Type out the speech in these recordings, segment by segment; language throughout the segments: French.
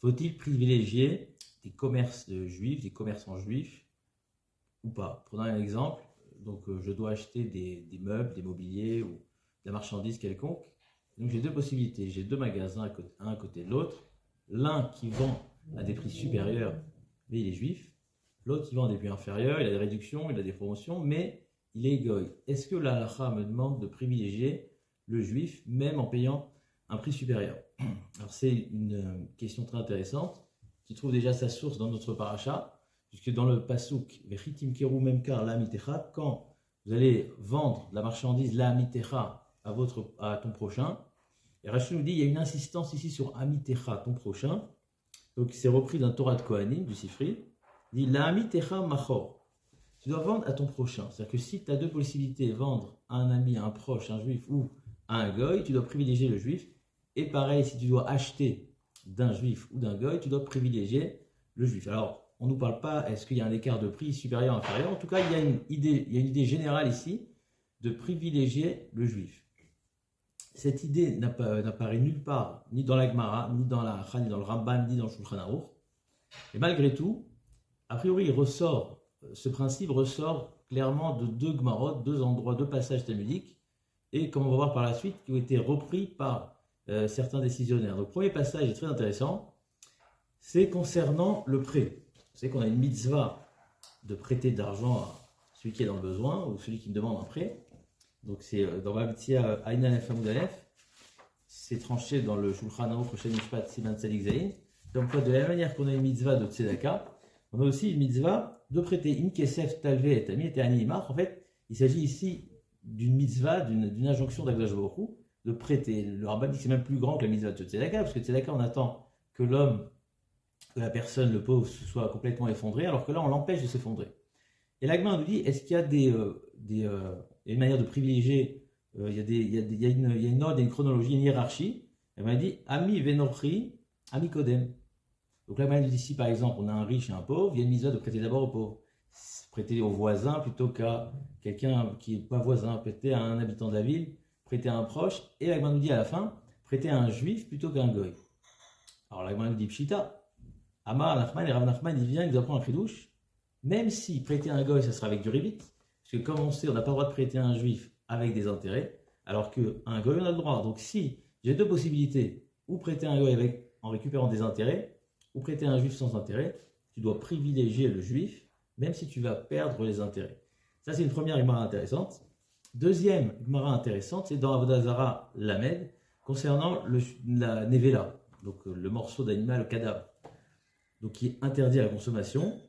Faut-il privilégier des commerces juifs, des commerçants juifs ou pas? Prenons un exemple. Donc, je dois acheter des meubles, des mobiliers ou de la marchandise quelconque. Donc, j'ai deux possibilités. J'ai deux magasins, un à côté de l'autre. L'un qui vend à des prix supérieurs, mais il est juif. L'autre qui vend à des prix inférieurs, il a des réductions, il a des promotions, mais il est goy. Est-ce que la halakha me demande de privilégier le juif, même en payant un prix supérieur? Alors, c'est une question très intéressante qui trouve déjà sa source dans notre paracha, puisque dans le pasuk, Vechitim keru memkar la mitecha, quand vous allez vendre la marchandise la mitecha à ton prochain, et Rachid nous dit il y a une insistance ici sur amitecha, ton prochain. Donc c'est repris d'un Torah de Kohanim, du Sifri. Il dit la amitecha machor. Tu dois vendre à ton prochain. C'est-à-dire que si tu as deux possibilités, vendre à un ami, à un proche, un juif ou à un goy, tu dois privilégier le juif. Et pareil, si tu dois acheter d'un juif ou d'un goy, tu dois privilégier le juif. Alors, on ne nous parle pas, est-ce qu'il y a un écart de prix supérieur ou inférieur? En tout cas, il y a une idée générale ici de privilégier le juif. Cette idée n'apparaît nulle part, ni dans la Gemara, ni dans la Halakha, ni dans le Ramban, ni dans le Shulchan Aruch. Et malgré tout, a priori, ce principe ressort clairement de deux Gemarot, deux endroits, deux passages talmudiques, et comme on va voir par la suite, qui ont été repris par certains décisionnaires. Donc, le premier passage est très intéressant, c'est concernant le prêt. Vous savez qu'on a une mitzvah de prêter de l'argent à celui qui est dans le besoin, ou celui qui me demande un prêt. Donc c'est dans Babtia Aïn Aleph Hamoud Aleph, c'est tranché dans le Shulchan Aruch Rosh Mishpat Siman Tzadik Zayin. Donc de la même manière qu'on a une mitzvah de tzedaka, on a aussi une mitzvah de prêter in kesef talve et ami et animar. En fait, il s'agit ici d'une mitzvah, d'une injonction d'Akadosh Baruch Hu, de prêter. Le Rambam dit que c'est même plus grand que la mitzvah de tzedaka, parce que tzedaka on attend que l'homme, que la personne, le pauvre, se soit complètement effondré, alors que là on l'empêche de s'effondrer. Et l'Agma nous dit, est-ce qu'il y a une manière de privilégier, il y a une ordre, une chronologie, une hiérarchie. Elle m'a dit Ami Venochri, Ami Kodem. Donc là, nous dit ici par exemple, on a un riche et un pauvre, il y a une mitzvah de prêter d'abord au pauvre. Prêter au voisin plutôt qu'à quelqu'un qui n'est pas voisin, prêter à un habitant de la ville, prêter à un proche. Et l'Agma nous dit à la fin, prêter à un juif plutôt qu'à un goy. Alors l'Agma nous dit Pshita. Amar Nachman et Rav Nachman, il vient, il nous apprend un chidouche. Même si prêter à un goy, ça sera avec du ribit. Parce que comme on sait, on n'a pas le droit de prêter à un juif avec des intérêts, alors qu'à un goy, on a le droit. Donc si j'ai deux possibilités, ou prêter à un goy en récupérant des intérêts, ou prêter à un juif sans intérêt, tu dois privilégier le juif, même si tu vas perdre les intérêts. Ça, c'est une première Gemara intéressante. Deuxième Gemara intéressante, c'est dans Avodah Zara Lamed, concernant la nevela, donc le morceau d'animal, le cadavre, donc qui est interdit à la consommation.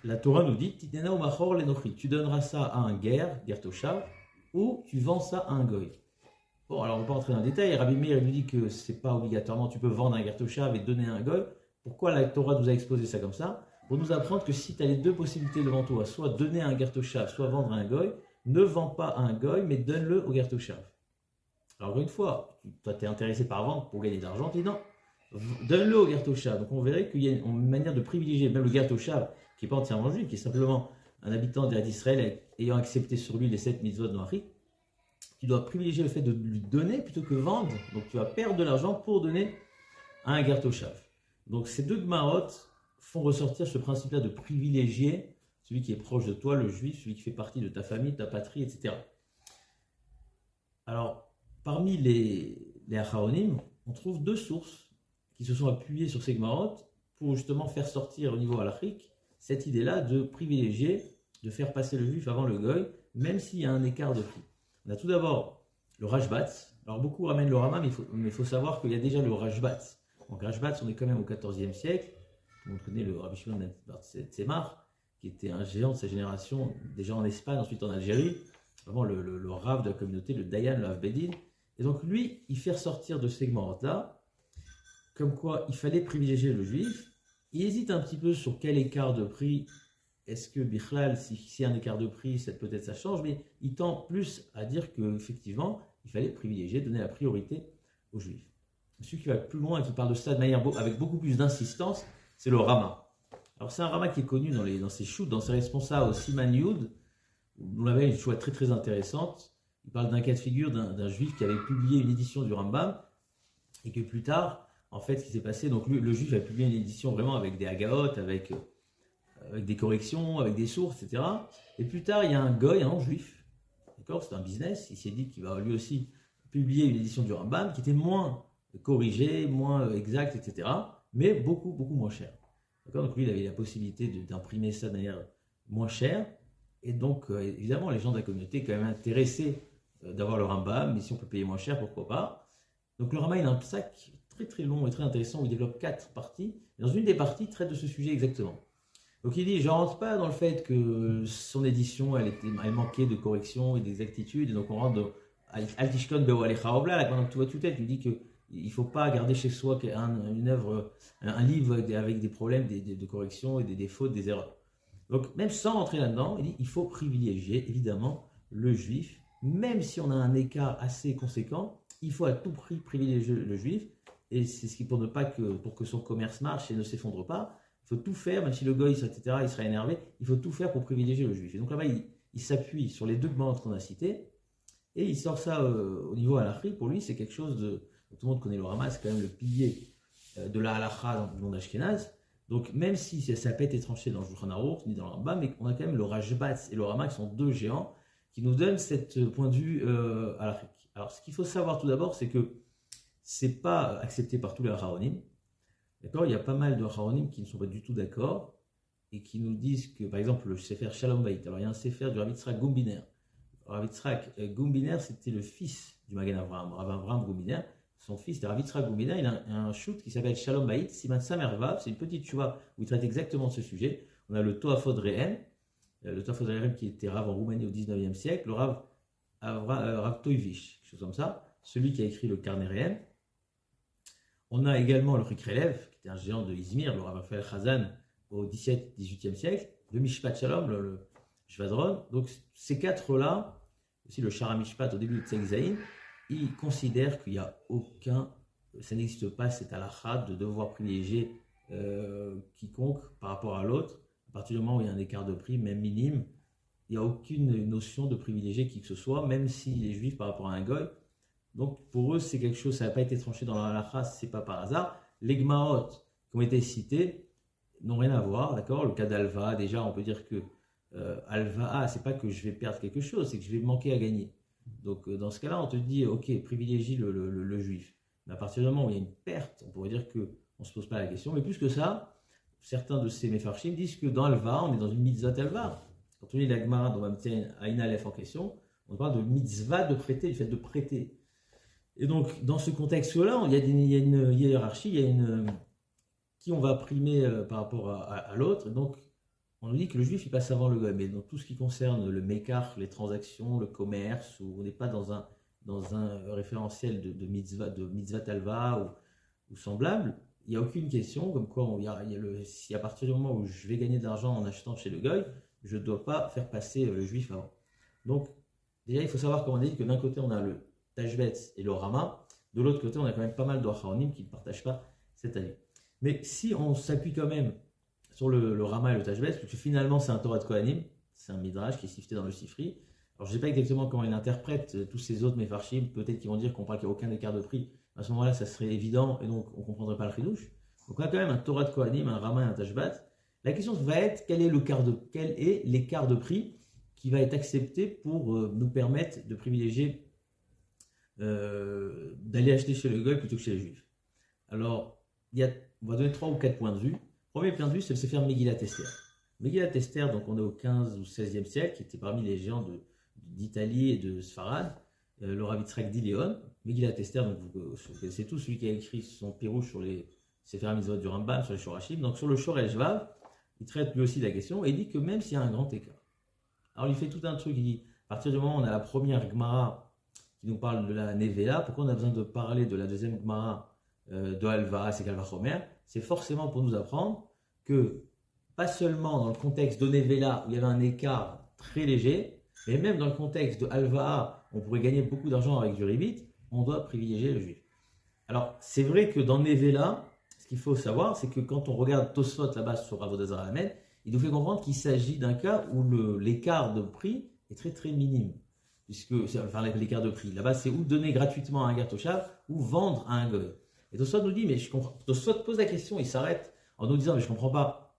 La Torah nous dit Titena ou machor lenochi. Tu donneras ça à un guerre toshav, ou tu vends ça à un goy. Bon, alors on va pas rentrer dans le détail. Rabbi Meir nous dit que c'est pas obligatoirement, tu peux vendre un guerre toshav et donner à un goy. Pourquoi la Torah nous a exposé ça comme ça? Pour nous apprendre que si tu as les deux possibilités devant toi, soit donner à un guerre toshav, soit vendre à un goy, ne vends pas à un goy, mais donne-le au guerre toshav. Alors une fois, toi tu es intéressé par vendre pour gagner de l'argent, tu dis non, donne-le au guerre toshav. Donc on verrait qu'il y a une manière de privilégier même le guerre toshav, qui n'est pas entièrement juif, qui est simplement un habitant d'Israël ayant accepté sur lui les 7 mitzvot de Noachri, tu dois privilégier le fait de lui donner plutôt que vendre. Donc tu vas perdre de l'argent pour donner à un guerre toshav. Donc ces deux Gemarot font ressortir ce principe-là de privilégier celui qui est proche de toi, le juif, celui qui fait partie de ta famille, de ta patrie, etc. Alors, parmi les Acharonim, on trouve deux sources qui se sont appuyées sur ces Gemarot pour justement faire sortir au niveau halachique cette idée-là de privilégier, de faire passer le juif avant le goy, même s'il y a un écart de prix. On a tout d'abord le Rashbatz. Alors beaucoup ramènent le Rama, mais il faut savoir qu'il y a déjà le Rashbatz. Donc Rashbatz, on est quand même au XIVe siècle. Tout le monde connaît le Rabbi Shimon bar Tzemach, qui était un géant de sa génération, déjà en Espagne, ensuite en Algérie. Vraiment le Rav de la communauté, le Dayan, le Rav Bedin. Et donc lui, il fait ressortir de ces segments-là, comme quoi il fallait privilégier le juif. Il hésite un petit peu sur quel écart de prix. Est-ce que Bichlal, s'il y a un écart de prix, peut-être ça change, mais il tend plus à dire qu'effectivement, il fallait privilégier, donner la priorité aux juifs. Celui qui va plus loin et qui parle de ça de manière avec beaucoup plus d'insistance, c'est le Rama. Alors c'est un Rama qui est connu dans ses shoots, dans ses responsables au Siman Yud, où on avait une choix très très intéressante. Il parle d'un cas de figure d'un juif qui avait publié une édition du Rambam, et que plus tard, en fait, ce qui s'est passé, donc le juif a publié une édition vraiment avec des agaot, avec des corrections, avec des sources, etc. Et plus tard, il y a un goy, un juif, d'accord, c'est un business, il s'est dit qu'il va lui aussi publier une édition du Rambam qui était moins corrigée, moins exacte, etc. Mais beaucoup, beaucoup moins chère. D'accord, donc lui, il avait la possibilité d'imprimer ça de manière moins chère. Et donc, évidemment, les gens de la communauté sont quand même intéressés d'avoir le Rambam, mais si on peut payer moins cher, pourquoi pas. Donc le Rambam, il a un sac très très long et très intéressant où il développe 4 parties. Et dans une des parties, il traite de ce sujet exactement. Donc il dit, je ne rentre pas dans le fait que son édition, elle manquait de correction et d'exactitude, et donc on rentre dans Altishkon Bewalecha Obla, là, pendant que tu vois tout tête, tu dis qu'il ne faut pas garder chez soi une œuvre, un livre avec des problèmes de correction et des fautes, des erreurs. Donc même sans rentrer là-dedans, il dit, il faut privilégier évidemment le juif, même si on a un écart assez conséquent, il faut à tout prix privilégier le juif, et c'est ce qui pour que son commerce marche et ne s'effondre pas, il faut tout faire, même si le goy, etc., il sera énervé, il faut tout faire pour privilégier le juif. Et donc là-bas, il s'appuie sur les deux bandes qu'on a citées, et il sort ça au niveau halakhi. Pour lui, c'est quelque chose de... Tout le monde connaît le Rama, c'est quand même le pilier de la halakha dans le monde ashkénaze. Donc même si ça n'a pas été tranché dans le Shulchan Aruch, ni dans le Rambam, mais on a quand même le Rajbatz et le Rama qui sont deux géants, qui nous donnent ce point de vue halakhique. Alors ce qu'il faut savoir tout d'abord, c'est que ce n'est pas accepté par tous les Acharonim. D'accord, il y a pas mal de Acharonim qui ne sont pas du tout d'accord et qui nous disent que, par exemple, le Sefer Shalom Bayit, alors il y a un Sefer du Rav Yitzhak Gumbiner. Rav Yitzhak Gumbiner, c'était le fils du Magen Avraham, Rav Avraham Gumbiner. Son fils, Rav Yitzhak Gumbiner, il a un shoot qui s'appelle Shalom Bayit, Siman Samervav, c'est une petite chouva où il traite exactement de ce sujet. On a le Toafod Rehem, qui était Rav en Roumanie au 19e siècle, le Rav Toivish, quelque chose comme ça, celui qui a écrit le Carnet Rehem. On a également le Rikrelev, qui était un géant de Izmir, le Rav Raphaël Chazan au 17e siècle, le Mishpat Shalom, le Shvadron. Donc ces quatre-là, aussi le Shara Mishpat au début de Tzegzaïn, ils considèrent qu'il n'y a ça n'existe pas cette halakha de devoir privilégier quiconque par rapport à l'autre. À partir du moment où il y a un écart de prix, même minime, il n'y a aucune notion de privilégier qui que ce soit, même s'il est juif par rapport à un goy. Donc pour eux, c'est quelque chose, ça n'a pas été tranché dans la halakha, c'est pas par hasard. Les Gmarot qui ont été cités n'ont rien à voir, d'accord. Le cas d'Alva, déjà, on peut dire que Alva, c'est pas que je vais perdre quelque chose, c'est que je vais manquer à gagner. Donc dans ce cas-là, on te dit, ok, privilégie le juif. Mais à partir du moment où il y a une perte, on pourrait dire qu'on ne se pose pas la question. Mais plus que ça, certains de ces Mefarshim disent que dans Alva, on est dans une mitzvah Alva. Quand on lit la Gemara dans Mamtien Aïn Aleph en question, on parle de mitzvah de prêter, du fait de prêter. Et donc, dans ce contexte-là, il y a une hiérarchie, il y a qui on va primer par rapport à l'autre. Donc, on nous dit que le juif, il passe avant le goy. Mais dans tout ce qui concerne le mekar, les transactions, le commerce, où on n'est pas dans un référentiel de mitzvah talva ou semblable, il n'y a aucune question, comme quoi si à partir du moment où je vais gagner de l'argent en achetant chez le goy, je ne dois pas faire passer le juif avant. Donc, déjà, il faut savoir, comme on dit, que d'un côté, on a le Tashbetz et le Rama, de l'autre côté, on a quand même pas mal de Acharonim qui ne partagent pas cet avis. Mais si on s'appuie quand même sur le Rama et le Tashbetz, parce que finalement, c'est un Torah de Kohanim, c'est un Midrash qui est sifté dans le Sifri. Alors, je ne sais pas exactement comment il interprète tous ces autres Mefarshim, peut-être qu'ils vont dire qu'on parle qu'il n'y a aucun écart de prix. À ce moment-là, ça serait évident et donc on ne comprendrait pas le Chidouche. Donc, on a quand même un Torah de Kohanim, un Rama et un Tashbetz. La question va être quel est l'écart de prix qui va être accepté pour nous permettre de privilégier d'aller acheter chez le goy plutôt que chez les juifs. Alors, on va donner 3 ou 4 points de vue. Premier point de vue, c'est le Sefer Megillat Esther. Megillat Esther, donc on est au 15 ou 16e siècle, qui était parmi les géants d'Italie et de Sfarad, le Rav Yitzhak Diléon. Megillat Esther, donc vous connaissez tous, celui qui a écrit son pirouche sur les Sefer Mitzvot du Rambam, sur les Shorashim. Donc sur le Shorel Shvav, il traite lui aussi de la question et il dit que même s'il y a un grand écart. Alors il fait tout un truc, il dit, à partir du moment où on a la première Gemara qui nous parle de la Nevela, pourquoi on a besoin de parler de la deuxième Gemara de Alva, c'est Kalva Chomer? C'est forcément pour nous apprendre que, pas seulement dans le contexte de Nevela où il y avait un écart très léger, mais même dans le contexte de Alva, on pourrait gagner beaucoup d'argent avec du Ribit, on doit privilégier le juif. Alors, c'est vrai que dans Nevela, ce qu'il faut savoir, c'est que quand on regarde Tosfot là-bas sur Avodah Zarah Lamed, il nous fait comprendre qu'il s'agit d'un cas où l'écart de prix est très très minime. L'écart de prix, là-bas, c'est ou donner gratuitement à un Gertoshav ou vendre à un goy. Et Tosfot nous dit, mais je comprends. Tosfot pose la question, il s'arrête en nous disant, mais je ne comprends pas.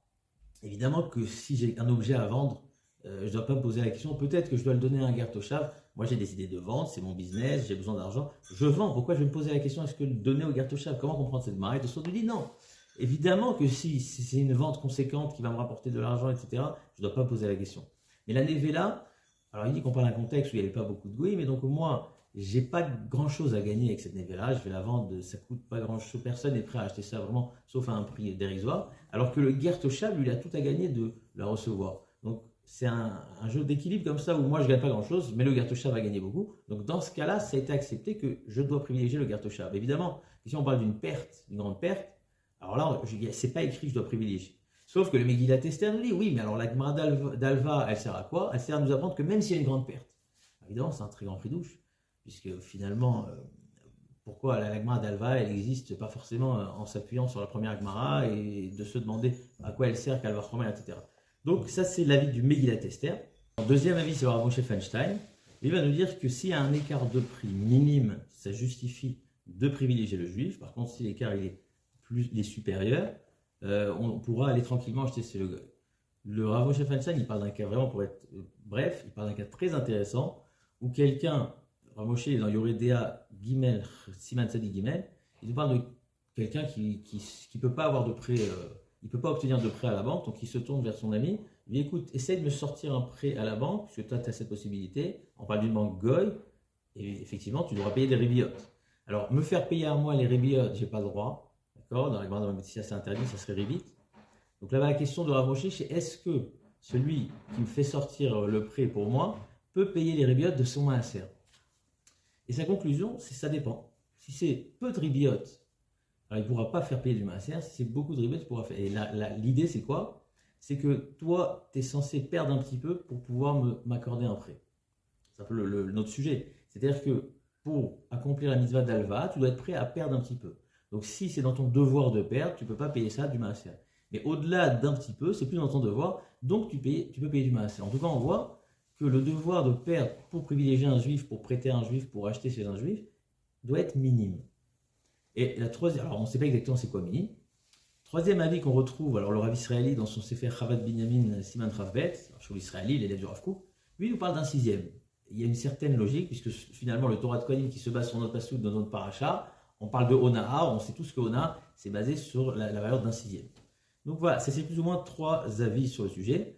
Évidemment que si j'ai un objet à vendre, je ne dois pas me poser la question, peut-être que je dois le donner à un ger toshav. Moi, j'ai décidé de vendre, c'est mon business, j'ai besoin d'argent. Je vends, pourquoi je vais me poser la question, est-ce que le donner au ger toshav? Comment comprendre cette marée? Tosfot nous dit, non. Évidemment que si c'est une vente conséquente qui va me rapporter de l'argent, etc., je ne dois pas me poser la question. Mais la nevela, alors il dit qu'on parle d'un contexte où il n'y avait pas beaucoup de goïs, mais donc moi, j'ai pas grand chose à gagner avec cette nevela, je vais la vendre, ça coûte pas grand chose, personne n'est prêt à acheter ça vraiment, sauf à un prix dérisoire, alors que le ger toshav, lui, il a tout à gagner de la recevoir. Donc c'est un jeu d'équilibre comme ça où moi je gagne pas grand chose, mais le ger toshav va gagner beaucoup. Donc dans ce cas-là, ça a été accepté que je dois privilégier le ger toshav. Évidemment, si on parle d'une perte, d'une grande perte, alors là, c'est pas écrit que je dois privilégier. Sauf que le Megillat Esther nous dit, oui, mais alors la Gemara d'Alva, elle sert à quoi? Elle sert à nous apprendre que même s'il y a une grande perte, évidemment, c'est un très grand prix douche, puisque finalement, pourquoi la Gemara d'Alva, elle n'existe pas forcément en s'appuyant sur la première Gemara et de se demander à quoi elle sert, qu'elle va former, etc. Donc ça, c'est l'avis du Megillat Esther. Le deuxième avis, c'est le Rav Moshe Feinstein. Il va nous dire que s'il y a un écart de prix minime, ça justifie de privilégier le juif. Par contre, si l'écart est supérieur, on pourra aller tranquillement acheter chez le goy. Le Rav Moshe Feinstein, il parle d'un cas vraiment, pour être bref, il parle d'un cas très intéressant où quelqu'un, Rav Moshe est dans Yoredea Gimel, Siman Tzadi Gimel, il nous parle de quelqu'un qui peut pas avoir de prêt, il peut pas obtenir de prêt à la banque, donc il se tourne vers son ami, il dit écoute, essaye de me sortir un prêt à la banque, puisque toi tu as cette possibilité, on parle d'une banque goy, et effectivement tu devras payer des ribiotes. Alors me faire payer à moi les ribiotes, j'ai pas le droit. D'accord, dans la grande médecine, c'est interdit, ça serait ribit. Donc là-bas, la question de Rav Moshe, c'est est-ce que celui qui me fait sortir le prêt pour moi peut payer les ribiotes de son maaser? Et sa conclusion, c'est ça dépend. Si c'est peu de ribiotes, alors il ne pourra pas faire payer du maaser. Si c'est beaucoup de ribiotes, il pourra faire. Et l'idée, c'est quoi? C'est que toi, tu es censé perdre un petit peu pour pouvoir m'accorder un prêt. C'est un peu notre sujet. C'est-à-dire que pour accomplir la mitzvah d'Alva, tu dois être prêt à perdre un petit peu. Donc si c'est dans ton devoir de perdre, tu ne peux pas payer ça du maaser. Mais au-delà d'un petit peu, c'est plus dans ton devoir, donc tu peux payer du maaser. En tout cas, on voit que le devoir de perdre pour privilégier un juif, pour prêter à un juif, pour acheter chez un juif, doit être minime. Et la troisième, alors on ne sait pas exactement c'est quoi minime. Troisième avis qu'on retrouve, alors le Rav Israeli dans son Sefer Chavad Binyamin Siman Ravbet, Shul Israeli, l'élève du Rav Kook, lui nous parle d'un sixième. Il y a une certaine logique, puisque finalement le Torah de Kohanim qui se base sur notre passouk dans notre paracha, on parle de Onaha, on sait tous que Onaha, c'est basé sur la valeur d'un sixième. Donc voilà, c'est plus ou moins trois avis sur le sujet.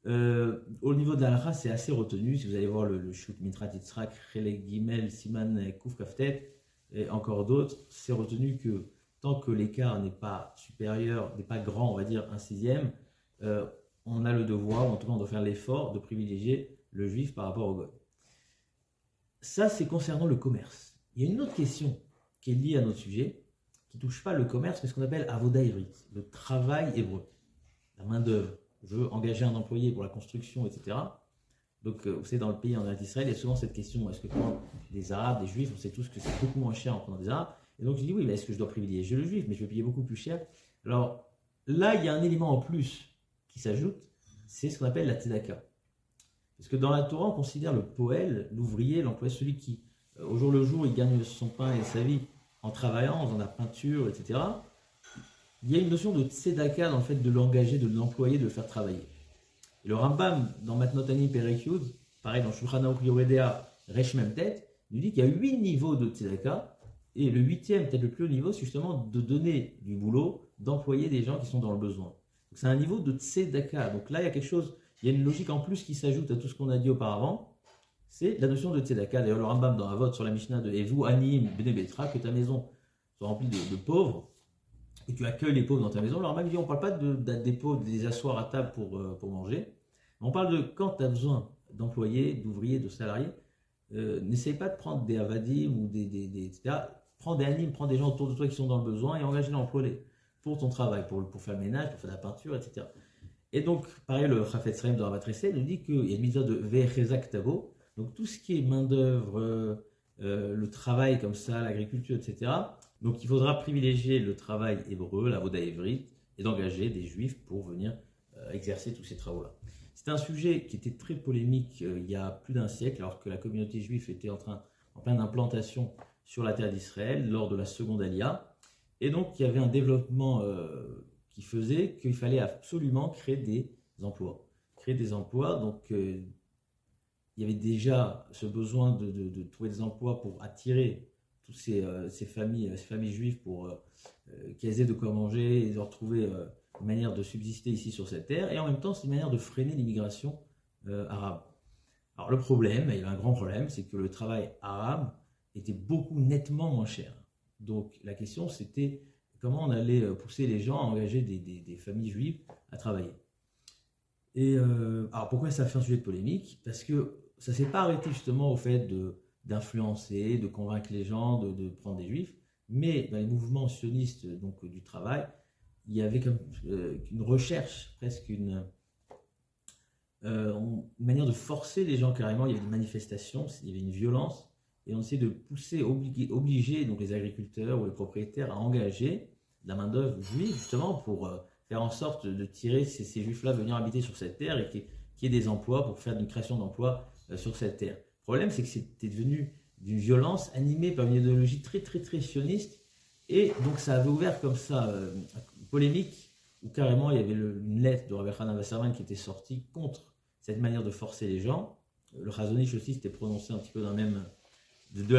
Au niveau de la halakha, c'est assez retenu. Si vous allez voir le Shut Mitrat Yitzhak, Chelek Gimel, Siman Kuf Kaftet, et encore d'autres, c'est retenu que tant que l'écart n'est pas supérieur, n'est pas grand, on va dire un sixième, on a le devoir, ou en tout cas on doit faire l'effort de privilégier le juif par rapport au goy. Ça, c'est concernant le commerce. Il y a une autre question qui est liée à notre sujet, qui ne touche pas le commerce, mais ce qu'on appelle avoda ivrit, le travail hébreu, la main-d'œuvre. Je veux engager un employé pour la construction, etc. Donc, vous savez, dans le pays, en Israël, il y a souvent cette question est-ce que prendre des Arabes, des Juifs, on sait tous que c'est beaucoup moins cher en prenant des Arabes. Et donc, je dis oui, mais est-ce que je dois privilégier le Juif? Mais je vais payer beaucoup plus cher. Alors, là, il y a un élément en plus qui s'ajoute, c'est ce qu'on appelle la tzedaka. Parce que dans la Torah, on considère le poël, l'ouvrier, l'employé, celui qui, au jour le jour, il gagne son pain et sa vie en travaillant, en faisant de la peinture, etc. Il y a une notion de tzedaka dans le fait de l'engager, de l'employer, de le faire travailler. Et le Rambam, dans Matnot Ani Perek Yud, pareil dans Shulchan Aruch Yoredea Resh Mem Tet, nous dit qu'il y a 8 niveaux de tzedaka, et le 8e, peut-être le plus haut niveau, c'est justement de donner du boulot, d'employer des gens qui sont dans le besoin. Donc c'est un niveau de tzedaka. Donc là, il y a quelque chose, il y a une logique en plus qui s'ajoute à tout ce qu'on a dit auparavant, c'est la notion de tzedaka. D'ailleurs, le Rambam, dans la vote sur la Mishnah de Evu Anim Bene Betra, que ta maison soit remplie de pauvres, et tu accueilles les pauvres dans ta maison. Alors même dit, on ne parle pas des pauvres, des asseoir à table pour manger. On parle de quand tu as besoin d'employés, d'ouvriers, de salariés. N'essaye pas de prendre des avadim ou etc. Prends des animes, prends des gens autour de toi qui sont dans le besoin et engage-les, emploie-les pour ton travail, pour faire le ménage, pour faire la peinture, etc. Et donc, pareil, le Chafetz Chaim de Rav Tressé nous dit qu'il y a une mitzvah de Ve'echezak Tavo. Donc tout ce qui est main-d'œuvre, le travail comme ça, l'agriculture, etc. Donc il faudra privilégier le travail hébreu, la voda ivrit, et d'engager des juifs pour venir exercer tous ces travaux-là. C'était un sujet qui était très polémique il y a plus d'un siècle, alors que la communauté juive était en pleine implantation sur la terre d'Israël lors de la seconde Aliyah. Et donc, il y avait un développement qui faisait qu'il fallait absolument créer des emplois. Créer des emplois, donc il y avait déjà ce besoin de trouver des emplois pour attirer toutes ces familles juives pour qu'elles aient de quoi manger et de retrouver une manière de subsister ici sur cette terre. Et en même temps, c'est une manière de freiner l'immigration arabe. Alors le problème, il y avait un grand problème, c'est que le travail arabe était nettement moins cher. Donc la question c'était comment on allait pousser les gens à engager des familles juives à travailler. Et alors pourquoi ça fait un sujet de polémique? Parce que ça ne s'est pas arrêté justement au fait d'influencer, de convaincre les gens de prendre des juifs, mais dans les mouvements sionistes donc, du travail, il y avait comme une recherche, presque une manière de forcer les gens carrément. Il y avait des manifestations, il y avait une violence, et on essayait de pousser, obliger donc les agriculteurs ou les propriétaires à engager de la main-d'œuvre juive justement pour faire en sorte de tirer ces juifs-là venir habiter sur cette terre et qu'il y ait des emplois pour faire une création d'emplois sur cette terre. Le problème, c'est que c'était devenu d'une violence animée par une idéologie très très très sioniste, et donc ça avait ouvert comme ça une polémique où carrément il y avait une lettre de Rabbi Hanan Wasserman qui était sortie contre cette manière de forcer les gens. Le Chazon Ish aussi s'était prononcé un petit peu de la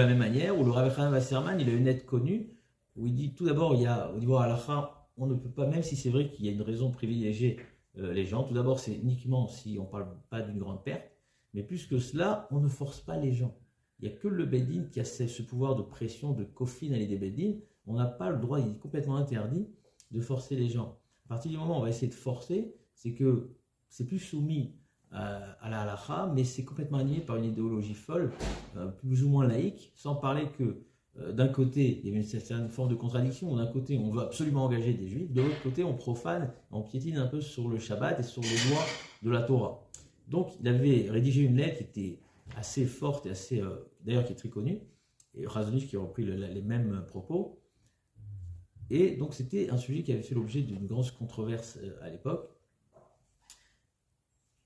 même manière, où le Rabbi Hanan Wasserman, il a une lettre connue où il dit tout d'abord, il y a au niveau halakha, on ne peut pas, même si c'est vrai qu'il y a une raison de privilégier les gens, tout d'abord c'est uniquement si on ne parle pas d'une grande perte, mais plus que cela, on ne force pas les gens. Il n'y a que le Beddin qui a ce pouvoir de pression, de kofin à l'idée Beddin. On n'a pas le droit, il est complètement interdit de forcer les gens. À partir du moment où on va essayer de forcer, c'est que c'est plus soumis à la halakha, mais c'est complètement animé par une idéologie folle, plus ou moins laïque, sans parler que d'un côté, il y avait une certaine forme de contradiction. D'un côté, on veut absolument engager des juifs, de l'autre côté, on profane, on piétine un peu sur le Shabbat et sur les lois de la Torah. Donc, il avait rédigé une lettre qui était assez forte et assez, d'ailleurs, qui est très connue, et Chazon Ish qui a repris les mêmes propos. Et donc, c'était un sujet qui avait fait l'objet d'une grosse controverse à l'époque.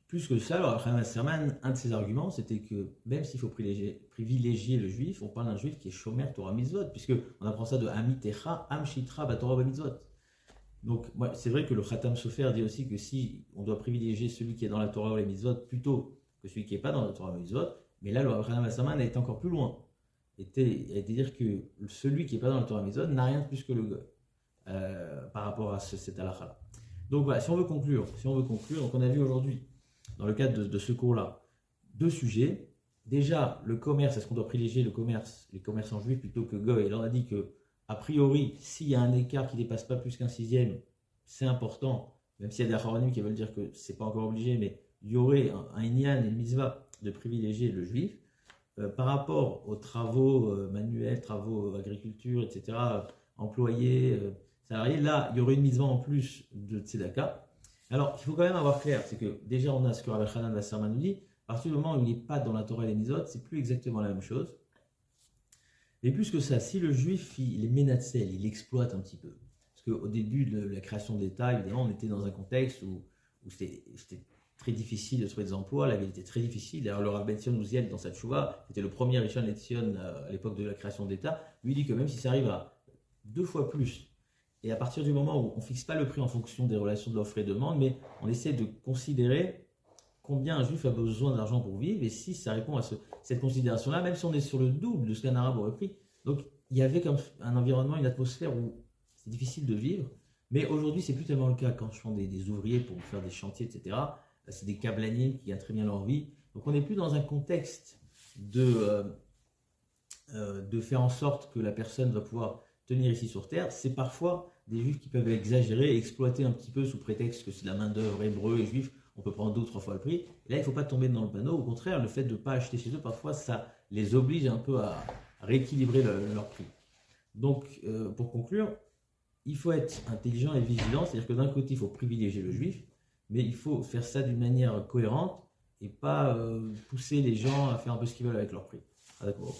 Plus que ça, alors Hanan Wasserman, un de ses arguments, c'était que même s'il faut privilégier le juif, on parle d'un juif qui est shomer Torah Mitzvot, puisqu'on apprend ça de Amitecha, Am Shitra, Batorah Mitzvot. Donc, c'est vrai que le Khatam Sofer dit aussi que si on doit privilégier celui qui est dans la Torah ou les Mitzvot plutôt que celui qui n'est pas dans la Torah ou les Mitzvot, mais là, le Hanan Wasserman a été encore plus loin. Il a été dire que celui qui n'est pas dans la Torah ou les Mitzvot n'a rien de plus que le goy par rapport à cette halakha-là. Donc voilà, si on veut conclure, donc on a vu aujourd'hui, dans le cadre de ce cours-là, deux sujets. Déjà, le commerce, est-ce qu'on doit privilégier les commerçants juifs plutôt que goy? Et là, on a dit que, a priori, s'il y a un écart qui ne dépasse pas plus qu'un sixième, c'est important, même s'il y a des acharonim qui veulent dire que ce n'est pas encore obligé, mais il y aurait un inyan et une mitzvah de privilégier le juif. Par rapport aux travaux manuels, travaux agriculture, etc., employés, salariés, là, il y aurait une mitzvah en plus de tzedaka. Alors, il faut quand même avoir clair, c'est que déjà on a ce que Rabbi Hanan Wasserman nous dit, à partir du moment où il n'est pas dans la Torah et les Mitzvot, c'est plus exactement la même chose. Et plus que ça, si le juif, il est ménatsel, il exploite un petit peu. Parce qu'au début de la création de l'État, évidemment, on était dans un contexte où c'était très difficile de trouver des emplois, la vie était très difficile. D'ailleurs, le Rav Ben Zion Uziel, dans sa tchouva, qui était le premier Rishon LeZion à l'époque de la création de l'État, lui dit que même si ça arrive à 2 fois plus, et à partir du moment où on ne fixe pas le prix en fonction des relations de l'offre et de demande, mais on essaie de considérer combien un juif a besoin d'argent pour vivre, et si ça répond à cette considération-là, même si on est sur le double de ce qu'un arabe aurait pris. Donc il y avait comme un environnement, une atmosphère où c'est difficile de vivre, mais aujourd'hui c'est plus tellement le cas. Quand je prends des ouvriers pour faire des chantiers, etc., c'est des câblaniers qui gagnent très bien leur vie. Donc on n'est plus dans un contexte de faire en sorte que la personne va pouvoir tenir ici sur terre. C'est parfois des juifs qui peuvent exagérer et exploiter un petit peu sous prétexte que c'est de la main d'œuvre hébreu et juif, on peut prendre 2 ou 3 fois le prix. Et là, il ne faut pas tomber dans le panneau. Au contraire, le fait de ne pas acheter chez eux, parfois, ça les oblige un peu à rééquilibrer leur prix. Donc, pour conclure, il faut être intelligent et vigilant. C'est-à-dire que d'un côté, il faut privilégier le juif, mais il faut faire ça d'une manière cohérente et pas pousser les gens à faire un peu ce qu'ils veulent avec leur prix. Ah, d'accord.